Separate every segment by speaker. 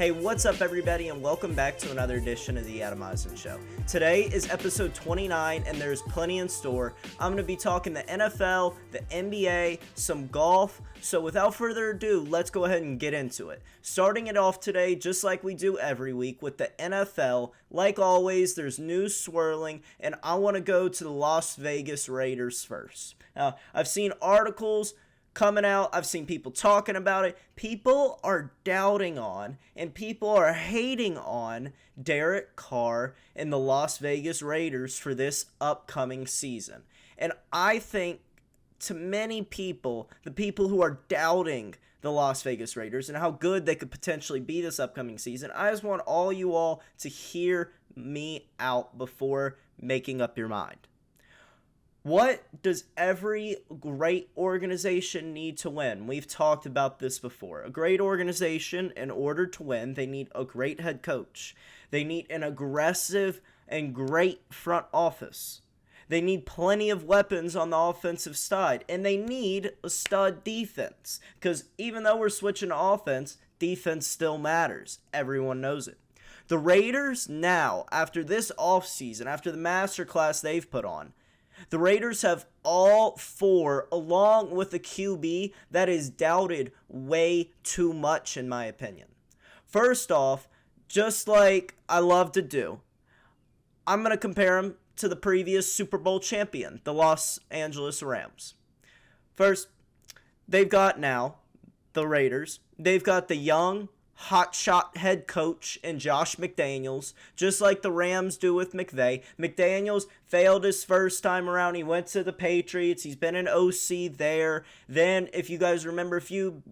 Speaker 1: Hey, what's up everybody, and welcome back to another edition of the Adam Eisen Show. Today is episode 29, and there's plenty in store. I'm going to be talking the NFL, the NBA, some golf, so without further ado, let's go ahead and get into it. Starting it off today, just like we do every week with the NFL, like always, there's news swirling, and I want to go to the Las Vegas Raiders first. Now, I've seen articles coming out, I've seen people talking about it. People are doubting on and people are hating on Derek Carr and the Las Vegas Raiders for this upcoming season. And I think to many people, the people who are doubting the Las Vegas Raiders and how good they could potentially be this upcoming season, I just want all you all to hear me out before making up your mind. What does every great organization need to win? We've talked about this before. A great organization, in order to win, they need a great head coach. They need an aggressive and great front office. They need plenty of weapons on the offensive side. And they need a stud defense. Because even though we're switching to offense, defense still matters. Everyone knows it. The Raiders now, after this offseason, after the masterclass they've put on, the Raiders have all four, along with a QB that is doubted way too much, in my opinion. First off, just like I love to do, I'm going to compare him to the previous Super Bowl champion, the Los Angeles Rams. First, they've got now, the Raiders, they've got the young, hotshot head coach in Josh McDaniels, just like the Rams do with McVay. McDaniels failed his first time around. He went to the Patriots. He's been an OC there. Then, if you guys remember a few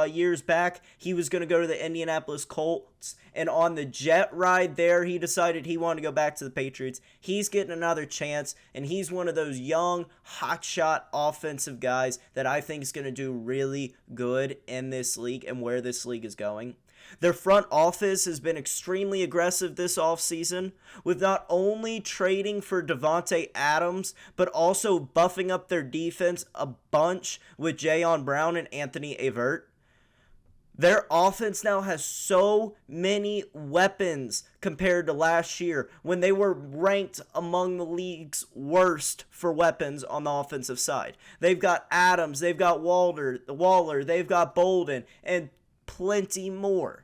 Speaker 1: years back, he was going to go to the Indianapolis Colts. And on the jet ride there, he decided he wanted to go back to the Patriots. He's getting another chance, and he's one of those young, hotshot offensive guys that I think is going to do really good in this league and where this league is going. Their front office has been extremely aggressive this offseason, with not only trading for Devontae Adams, but also buffing up their defense a bunch with Jayon Brown and Anthony Avert. Their offense now has so many weapons compared to last year when they were ranked among the league's worst for weapons on the offensive side. They've got Adams, they've got Waller, they've got Bolden, and plenty more.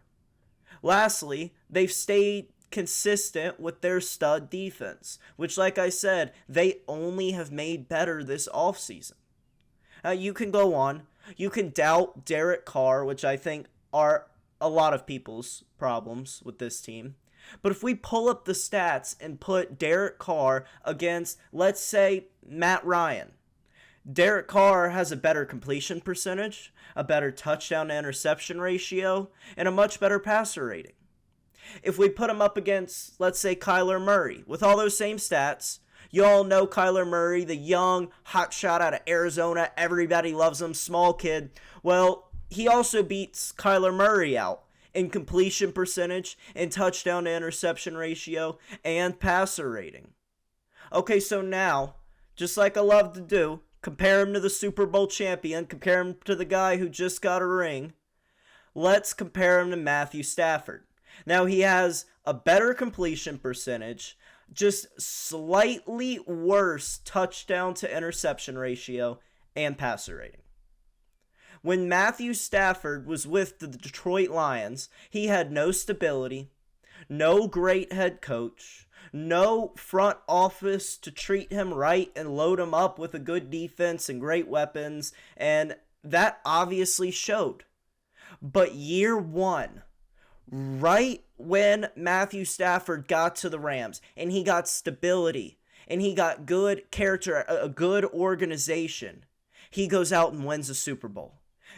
Speaker 1: Lastly, they've stayed consistent with their stud defense, which, like I said, they only have made better this offseason. You can go on. You can doubt Derek Carr, which I think are a lot of people's problems with this team. But if we pull up the stats and put Derek Carr against, let's say, Matt Ryan, Derek Carr has a better completion percentage, a better touchdown to interception ratio, and a much better passer rating. If we put him up against, let's say, Kyler Murray, with all those same stats, you all know Kyler Murray, the young hotshot out of Arizona, everybody loves him, small kid. Well, he also beats Kyler Murray out in completion percentage, in touchdown to interception ratio, and passer rating. Okay, so now, just like I love to do, compare him to the Super Bowl champion. Compare him to the guy who just got a ring. Let's compare him to Matthew Stafford. Now, he has a better completion percentage, just slightly worse touchdown to interception ratio, and passer rating. When Matthew Stafford was with the Detroit Lions, he had no stability, no great head coach, no front office to treat him right and load him up with a good defense and great weapons, and that obviously showed. But year one, right when Matthew Stafford got to the Rams, and he got stability, and he got good character, a good organization, he goes out and wins a Super Bowl.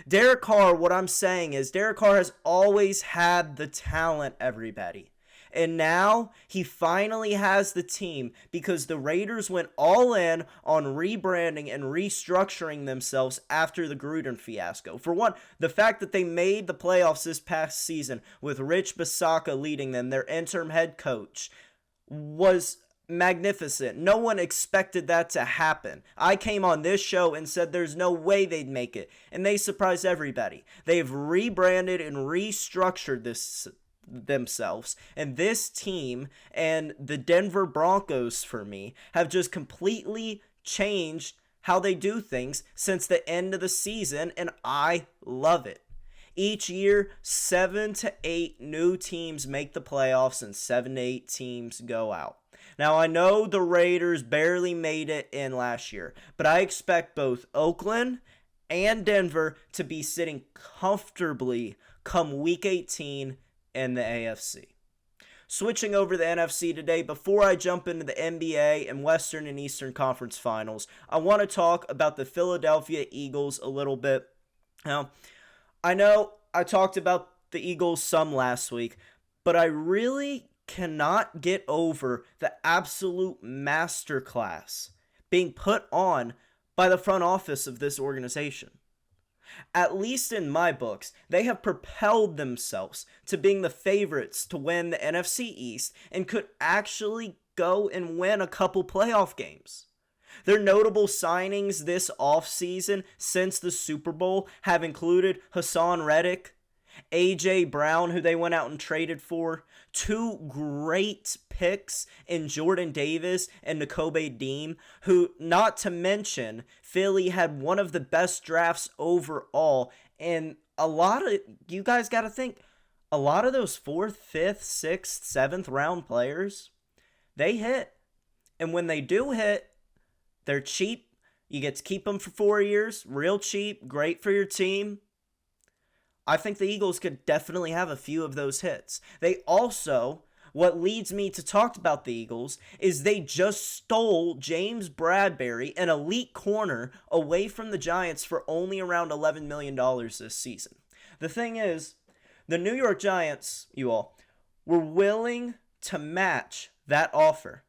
Speaker 1: Derek Carr, what I'm saying is, Derek Carr has always had the talent, everybody. And now he finally has the team because the Raiders went all in on rebranding and restructuring themselves after the Gruden fiasco. For one, the fact that they made the playoffs this past season with Rich Bisaccia leading them, their interim head coach, was magnificent. No one expected that to happen. I came on this show and said there's no way they'd make it, and they surprised everybody. They've rebranded and restructured this themselves. And this team and the Denver Broncos, for me, have just completely changed how they do things since the end of the season, and I love it. Each year, 7 to 8 new teams make the playoffs and 7 to 8 teams go out. Now, I know the Raiders barely made it in last year, but I expect both Oakland and Denver to be sitting comfortably come Week 18 in the AFC. Switching over to the NFC today, before I jump into the NBA and Western and Eastern Conference Finals, I want to talk about the Philadelphia Eagles a little bit. Now, I know I talked about the Eagles some last week, but I really cannot get over the absolute masterclass being put on by the front office of this organization. At least in my books, they have propelled themselves to being the favorites to win the NFC East and could actually go and win a couple playoff games. Their notable signings this offseason since the Super Bowl have included Hassan Reddick, A.J. Brown, who they went out and traded for, two great picks in Jordan Davis and Nakobe Dean, who, not to mention, Philly had one of the best drafts overall, and you guys got to think, a lot of those 4th, 5th, 6th, 7th round players, they hit. And when they do hit, they're cheap. You get to keep them for 4 years, real cheap, great for your team. I think the Eagles could definitely have a few of those hits. They also, what leads me to talk about the Eagles, is they just stole James Bradbury, an elite corner, away from the Giants for only around $11 million this season. The thing is, the New York Giants, you all, were willing to match that offer.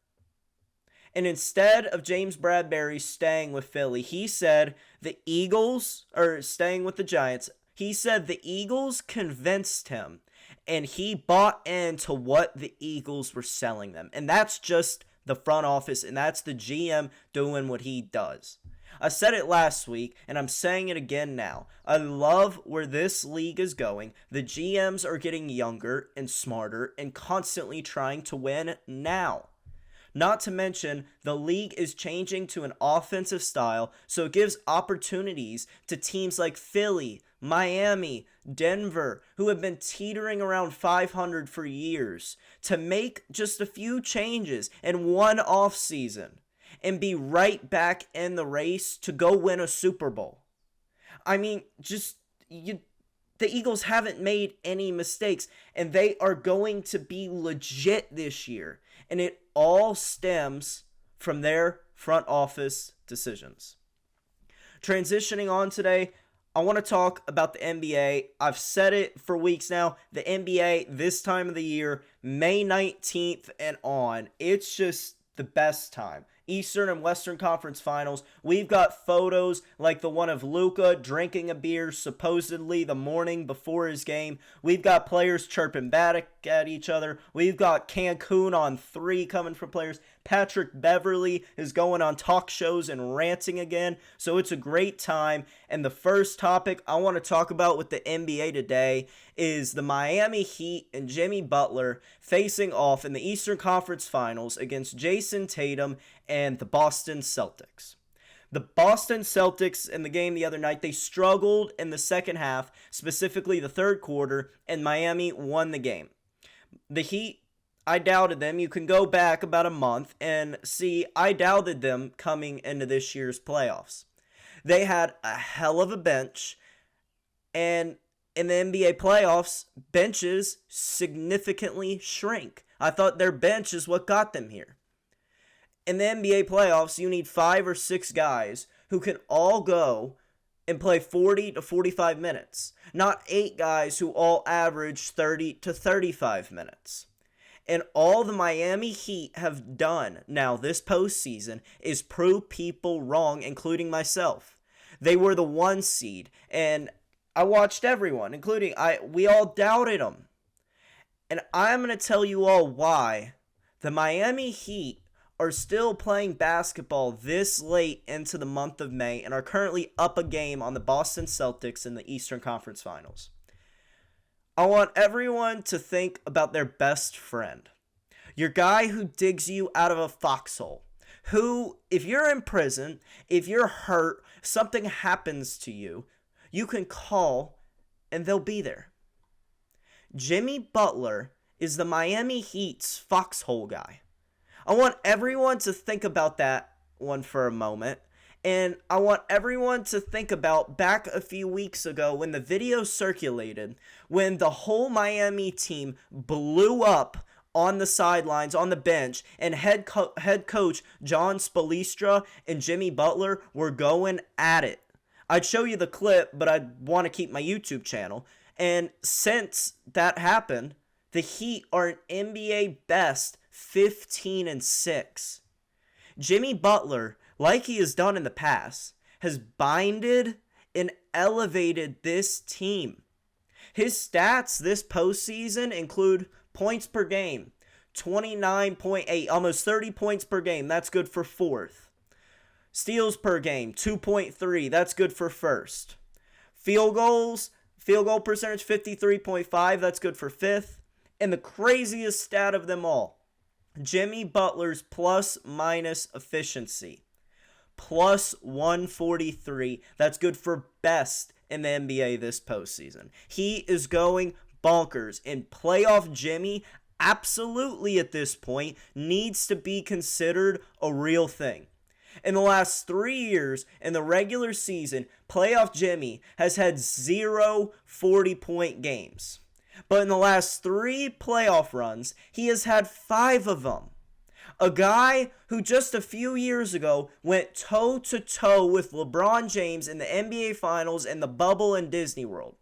Speaker 1: And instead of James Bradbury staying with Philly, he said staying with the Giants, he said the Eagles convinced him, and he bought into what the Eagles were selling them. And that's just the front office, and that's the GM doing what he does. I said it last week, and I'm saying it again now. I love where this league is going. The GMs are getting younger and smarter and constantly trying to win now. Not to mention, the league is changing to an offensive style, so it gives opportunities to teams like Philly, Miami, Denver, who have been teetering around 500 for years, to make just a few changes in one offseason and be right back in the race to go win a Super Bowl. I mean, the Eagles haven't made any mistakes, and they are going to be legit this year. And it all stems from their front office decisions. Transitioning on today, I want to talk about the NBA. I've said it for weeks now. The NBA, this time of the year, May 19th and on, it's just the best time. Eastern and Western Conference Finals. We've got photos like the one of Luka drinking a beer supposedly the morning before his game. We've got players chirping back at each other. We've got Cancun on 3 coming from players. Patrick Beverley is going on talk shows and ranting again. So it's a great time. And the first topic I want to talk about with the NBA today is the Miami Heat and Jimmy Butler facing off in the Eastern Conference Finals against Jason Tatum and the Boston Celtics. The Boston Celtics in the game the other night, they struggled in the second half, specifically the third quarter, and Miami won the game. The Heat, I doubted them. You can go back about a month and see I doubted them coming into this year's playoffs. They had a hell of a bench, and in the NBA playoffs, benches significantly shrink. I thought their bench is what got them here. In the NBA playoffs, you need 5 or 6 guys who can all go and play 40 to 45 minutes, not 8 guys who all average 30 to 35 minutes. And all the Miami Heat have done now this postseason is prove people wrong, including myself. They were the 1 seed, and I watched everyone, including we all doubted them. And I'm going to tell you all why the Miami Heat are still playing basketball this late into the month of May and are currently up a game on the Boston Celtics in the Eastern Conference Finals. I want everyone to think about their best friend. Your guy who digs you out of a foxhole. Who, if you're in prison, if you're hurt, something happens to you, you can call and they'll be there. Jimmy Butler is the Miami Heat's foxhole guy. I want everyone to think about that one for a moment. And I want everyone to think about back a few weeks ago when the video circulated, when the whole Miami team blew up on the sidelines, on the bench, and head coach John Spolstra and Jimmy Butler were going at it. I'd show you the clip, but I want to keep my YouTube channel. And since that happened, the Heat are an NBA best 15-6. Jimmy Butler, like he has done in the past, has binded and elevated this team. His stats this postseason include points per game, 29.8, almost 30 points per game. That's good for fourth. Steals per game, 2.3. That's good for first. Field goal percentage, 53.5. That's good for fifth. And the craziest stat of them all, Jimmy Butler's plus-minus efficiency, plus 143. That's good for best in the NBA this postseason. He is going bonkers. And playoff Jimmy, absolutely at this point, needs to be considered a real thing. In the last 3 years, in the regular season, playoff Jimmy has had 0 40-point games. But in the last 3 playoff runs, he has had 5 of them. A guy who just a few years ago went toe-to-toe with LeBron James in the NBA Finals and the bubble in Disney World.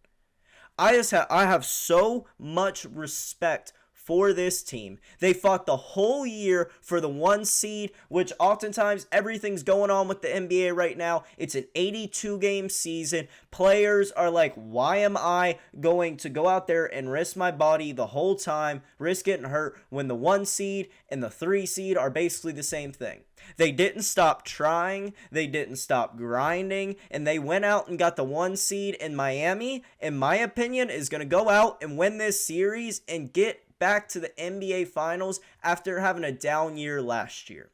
Speaker 1: I have so much respect for this team. They fought the whole year for the 1 seed, which oftentimes everything's going on with the NBA right now. It's an 82-game season. Players are like, why am I going to go out there and risk my body the whole time, risk getting hurt, when the 1 seed and the 3 seed are basically the same thing? They didn't stop trying, they didn't stop grinding, and they went out and got the 1 seed in Miami. In my opinion, is going to go out and win this series and get back to the NBA Finals after having a down year last year.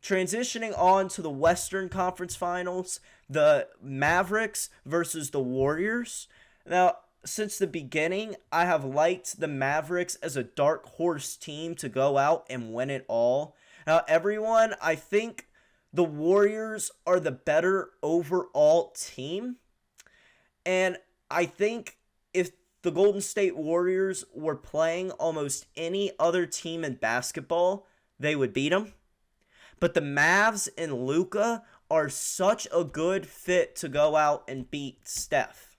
Speaker 1: Transitioning on to the Western Conference Finals, the Mavericks versus the Warriors. Now, since the beginning, I have liked the Mavericks as a dark horse team to go out and win it all. Now, everyone, I think the Warriors are the better overall team. And I think if the Golden State Warriors were playing almost any other team in basketball, they would beat them. But the Mavs and Luka are such a good fit to go out and beat Steph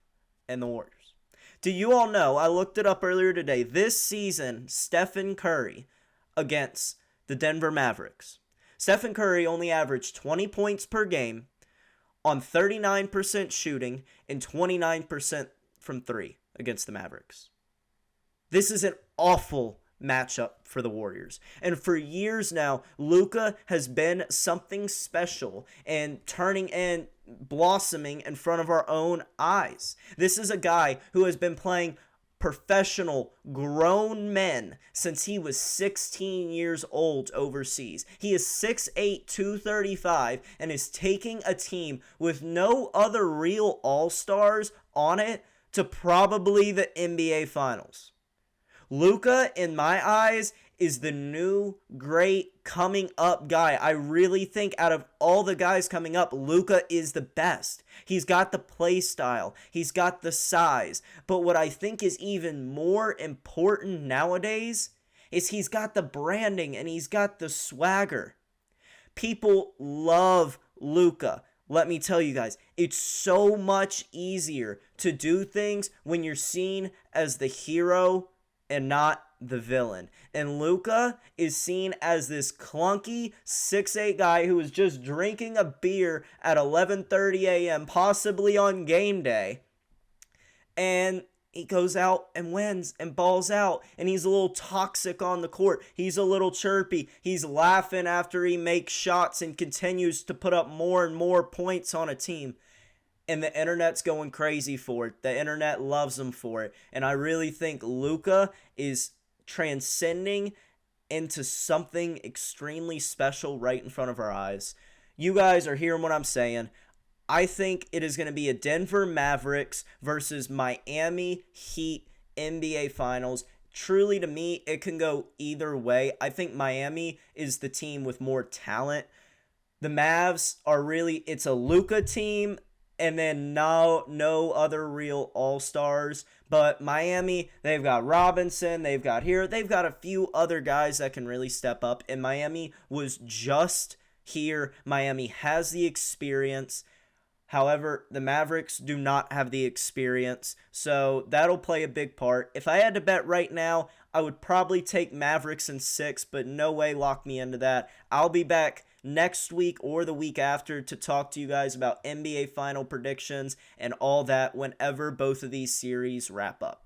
Speaker 1: and the Warriors. Do you all know, I looked it up earlier today, this season, Stephen Curry against the Denver Mavericks. Stephen Curry only averaged 20 points per game on 39% shooting and 29% from 3 against the Mavericks. This is an awful matchup for the Warriors. And for years now, Luka has been something special and turning and blossoming in front of our own eyes. This is a guy who has been playing professional grown men since he was 16 years old overseas. He is 6'8", 235, and is taking a team with no other real all-stars on it to probably the NBA Finals. Luka, in my eyes, is the new great coming up guy. I really think out of all the guys coming up, Luka is the best. He's got the play style. He's got the size. But what I think is even more important nowadays is he's got the branding and he's got the swagger. People love Luka. Let me tell you guys, it's so much easier to do things when you're seen as the hero and not the villain. And Luka is seen as this clunky 6'8" guy who is just drinking a beer at 11:30 a.m., possibly on game day. And he goes out and wins and balls out. And he's a little toxic on the court. He's a little chirpy. He's laughing after he makes shots and continues to put up more and more points on a team. and the internet's going crazy for it. The internet loves him for it. And I really think Luka is transcending into something extremely special right in front of our eyes. You guys are hearing what I'm saying. I think it is going to be a Denver Mavericks versus Miami Heat NBA Finals. Truly, to me, it can go either way. I think Miami is the team with more talent. The Mavs are really, it's a Luka team, and then no other real all-stars. But Miami, they've got Robinson, they've got a few other guys that can really step up. And Miami was just here. Miami has the experience. However, the Mavericks do not have the experience, so that'll play a big part. If I had to bet right now, I would probably take Mavericks in 6, but no way lock me into that. I'll be back next week or the week after to talk to you guys about NBA final predictions and all that whenever both of these series wrap up.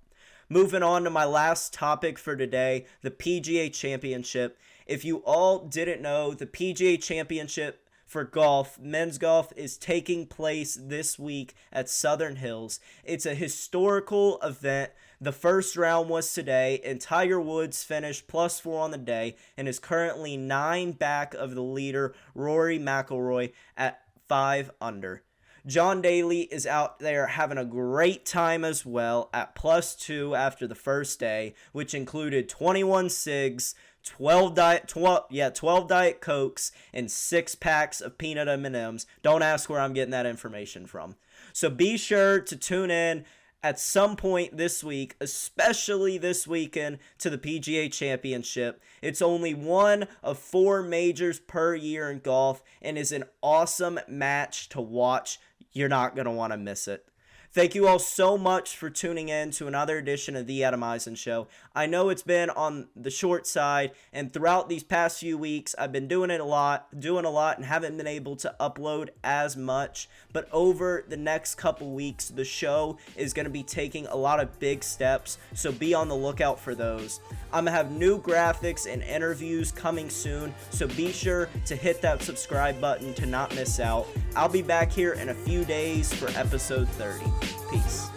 Speaker 1: Moving on to my last topic for today, the Pga Championship. If you all didn't know, the Pga Championship for golf, men's golf, is taking place this week at Southern Hills. It's a historical event. The first round was today, and Tiger Woods finished +4 on the day and is currently 9 back of the leader, Rory McIlroy, at 5 under. John Daly is out there having a great time as well at +2 after the first day, which included 21 cigs, 12 Diet Cokes, and 6 packs of peanut M&Ms. Don't ask where I'm getting that information from. So be sure to tune in at some point this week, especially this weekend, to the PGA Championship. It's only one of 4 majors per year in golf and is an awesome match to watch. You're not going to want to miss it. Thank you all so much for tuning in to another edition of the Adam Eisen Show. I know it's been on the short side, and throughout these past few weeks, I've been doing a lot, and haven't been able to upload as much. But over the next couple weeks, the show is going to be taking a lot of big steps, so be on the lookout for those. I'm going to have new graphics and interviews coming soon, so be sure to hit that subscribe button to not miss out. I'll be back here in a few days for episode 30. Peace.